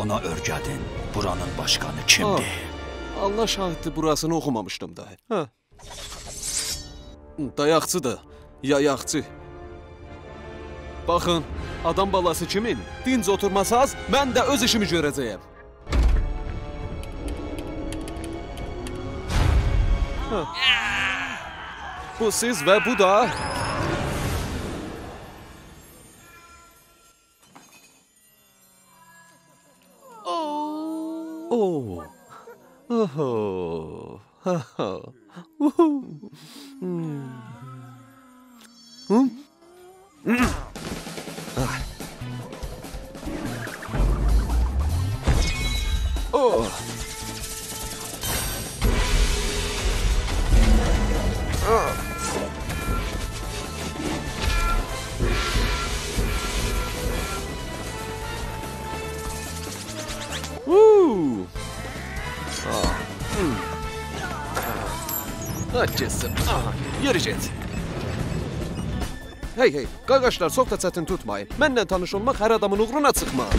Ona örgədin, buranın başkanı kimdir? Allah şahiddir, burasını oxumamışdım da. Hə. Dayaqçıdır, yayaqçı. Baxın, adam balası kimin? Dinc oturmasaz, mən də öz işimi görəcəyəm. Bu siz və bu da... Oh. Oho. Oh. Açısın. Yürü get. Hey, qardaşlar, çox da çətin tutmayın. Mənlə tanış olmaq hər adamın uğruna çıxmaz.